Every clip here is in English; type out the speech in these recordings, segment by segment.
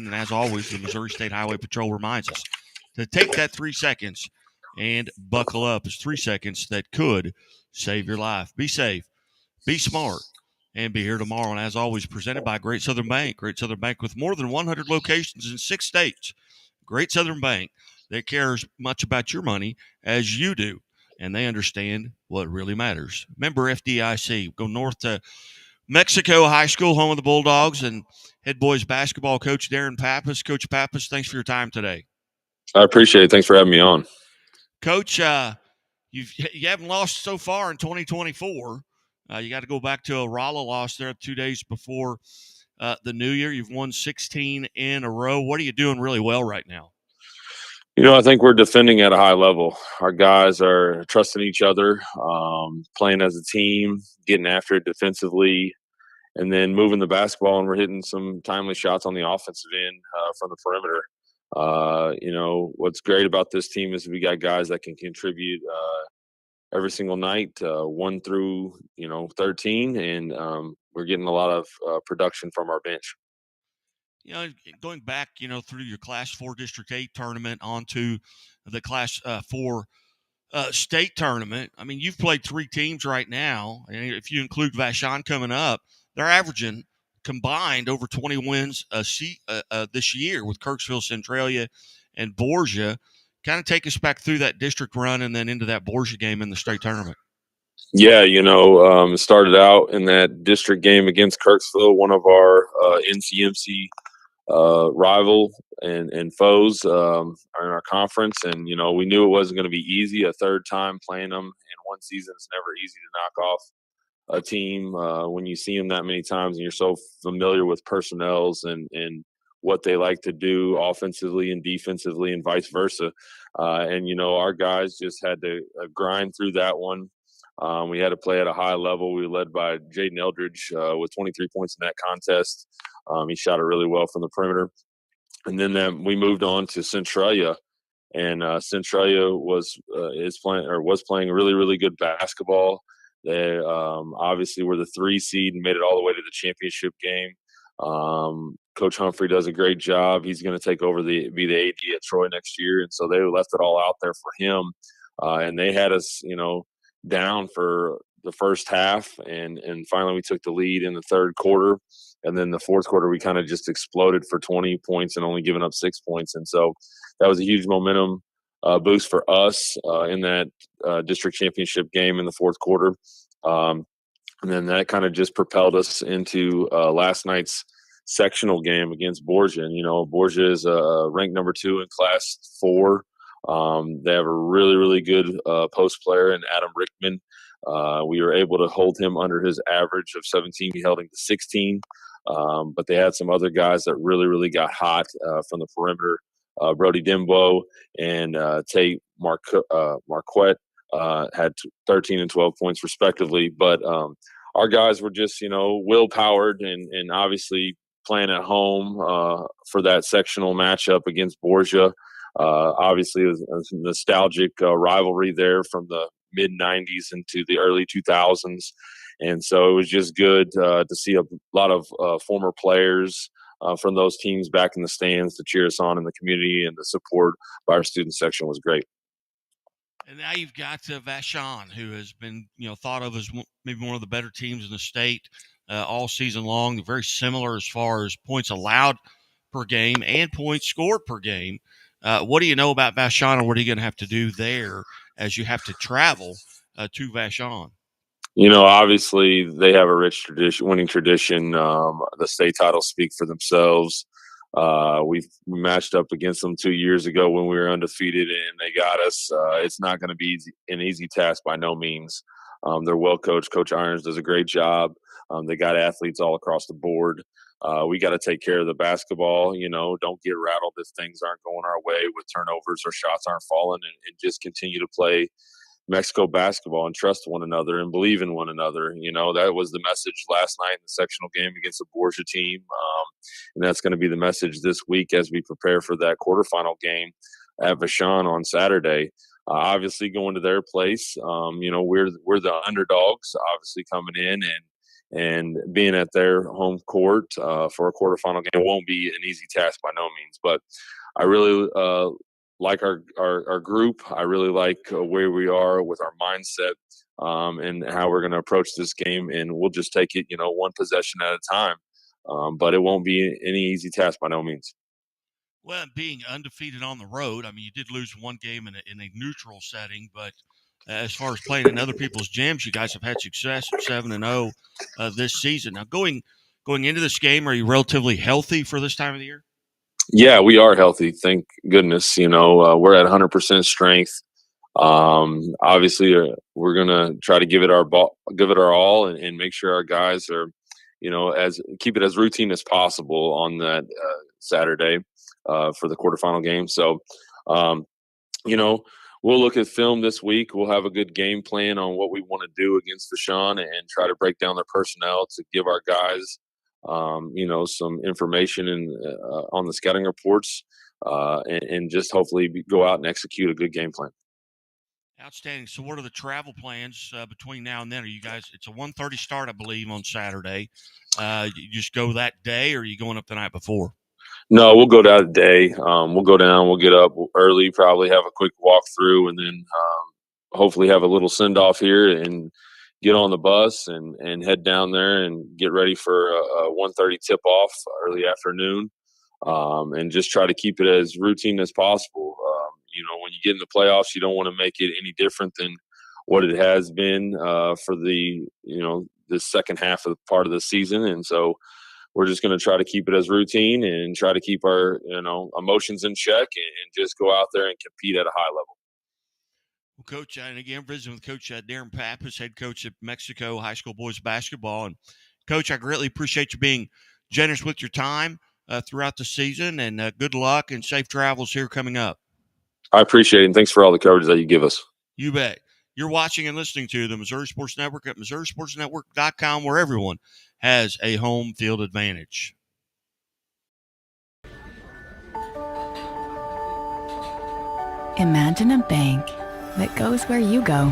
And as always, the Missouri State Highway Patrol reminds us to take that 3 seconds and buckle up. It's 3 seconds that could save your life. Be safe, be smart, and be here tomorrow. And as always, presented by Great Southern Bank. Great Southern Bank with more than 100 locations in 6 states. Great Southern Bank that cares much about your money as you do, and they understand what really matters. Member FDIC. Go north to Mexico High School, home of the Bulldogs, and head boys basketball coach Darren Pappas. Coach Pappas, thanks for your time today. I appreciate it. Thanks for having me on. Coach, you haven't lost so far in 2024. You got to go back to a Rolla loss there 2 days before the new year. You've won 16 in a row. What are you doing really well right now? I think we're defending at a high level. Our guys are trusting each other, playing as a team, getting after it defensively, and then moving the basketball, and we're hitting some timely shots on the offensive end from the perimeter. What's great about this team is we got guys that can contribute every single night, 1 through 13, and we're getting a lot of production from our bench. Going back, through your Class 4 District 8 tournament onto the Class 4 state tournament, I mean, you've played 3 teams right now. And if you include Vashon coming up, they're averaging combined over 20 wins this year with Kirksville, Centralia, and Borgia. Kind of take us back through that district run and then into that Borgia game in the state tournament. Yeah, it started out in that district game against Kirksville, one of our NCMC rival and foes in our conference. And, we knew it wasn't going to be easy. A third time playing them in one season, it's never easy to knock off a team when you see them that many times and you're so familiar with personnels and what they like to do offensively and defensively and vice versa. Our guys just had to grind through that one. We had to play at a high level. We were led by Jaden Eldridge with 23 points in that contest. He shot it really well from the perimeter. And then we moved on to Centralia, and Centralia was playing really, really good basketball. They obviously were the 3 seed and made it all the way to the championship game. Coach Humphrey does a great job. He's going to take over be the AD at Troy next year, and so they left it all out there for him. And they had us, down for the first half, and finally we took the lead in the third quarter. And then the fourth quarter, we kind of just exploded for 20 points and only giving up 6 points. And so that was a huge momentum boost for us in that district championship game in the fourth quarter. And then that kind of just propelled us into last night's sectional game against Borgia. And, Borgia is ranked number 2 in Class 4. They have a really, really good post player in Adam Rickman. We were able to hold him under his average of 17. We held him to 16. But they had some other guys that really, really got hot from the perimeter. Brody Dimbo and Tate Marquette had 13 and 12 points respectively. But our guys were just, will-powered and obviously playing at home for that sectional matchup against Borgia. Obviously, it was a nostalgic rivalry there from the mid-'90s into the early 2000s. And so it was just good to see a lot of former players from those teams back in the stands to cheer us on in the community, and the support by our student section was great. And now you've got Vashon, who has been thought of as maybe one of the better teams in the state all season long. Very similar as far as points allowed per game and points scored per game. What do you know about Vashon, and what are you going to have to do there as you have to travel to Vashon? Obviously they have a rich winning tradition. The state titles speak for themselves. We matched up against them 2 years ago when we were undefeated, and they got us. It's not going to be an easy task by no means. They're well coached. Coach Irons does a great job. They got athletes all across the board. We got to take care of the basketball. Don't get rattled if things aren't going our way with turnovers or shots aren't falling, and just continue to play Mexico basketball and trust one another and believe in one another. That was the message last night in the sectional game against the Borgia team. And that's going to be the message this week as we prepare for that quarterfinal game at Vashon on Saturday. Obviously going to their place. We're the underdogs obviously coming in, and being at their home court for a quarterfinal game won't be an easy task by no means. But I really like our group. I really like where we are with our mindset and how we're going to approach this game. And we'll just take it, one possession at a time. But it won't be any easy task by no means. Well, being undefeated on the road, I mean, you did lose one game in a neutral setting, but as far as playing in other people's gyms, you guys have had success at 7-0 this season. Now, going into this game, are you relatively healthy for this time of the year? Yeah, we are healthy. Thank goodness. We're at 100% strength. Obviously, we're gonna try to give it our all, and make sure our guys are, as keep it as routine as possible on that Saturday for the quarterfinal game. So, you know, we'll look at film this week. We'll have a good game plan on what we want to do against Deshaun, and try to break down their personnel to give our guys, some information on the scouting reports, and just hopefully go out and execute a good game plan. Outstanding. So, what are the travel plans between now and then? Are you guys? It's a 1:30 start, I believe, on Saturday. You just go that day, or are you going up the night before? No, we'll go down today. We'll go down. We'll get up early, probably have a quick walk through, and then hopefully have a little send off here and get on the bus and head down there and get ready for a 1:30 tip off early afternoon, and just try to keep it as routine as possible. When you get in the playoffs, you don't want to make it any different than what it has been for the second half of the part of the season, and so we're just going to try to keep it as routine and try to keep our emotions in check, and just go out there and compete at a high level. Well, Coach, and again, visiting with Coach Darren Pappas, head coach of Mexico High School Boys Basketball. And, Coach, I greatly appreciate you being generous with your time throughout the season, and good luck and safe travels here coming up. I appreciate it, and thanks for all the coverage that you give us. You bet. You're watching and listening to the Missouri Sports Network at MissouriSportsNetwork.com, where everyone has a home field advantage. Imagine a bank that goes where you go,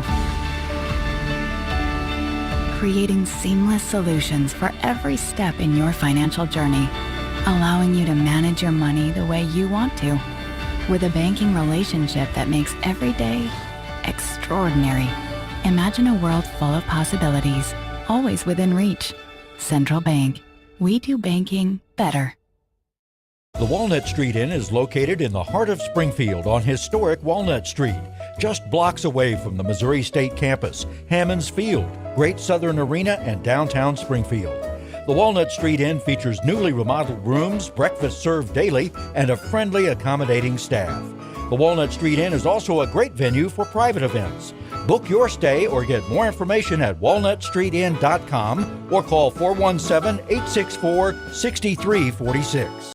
creating seamless solutions for every step in your financial journey, allowing you to manage your money the way you want to, with a banking relationship that makes every day extraordinary. Imagine a world full of possibilities, always within reach. Central Bank. We do banking better. The Walnut Street Inn is located in the heart of Springfield on historic Walnut Street, just blocks away from the Missouri State Campus, Hammonds Field, Great Southern Arena, and downtown Springfield. The Walnut Street Inn features newly remodeled rooms, breakfast served daily, and a friendly, accommodating staff. The Walnut Street Inn is also a great venue for private events. Book your stay or get more information at walnutstreetinn.com or call 417-864-6346.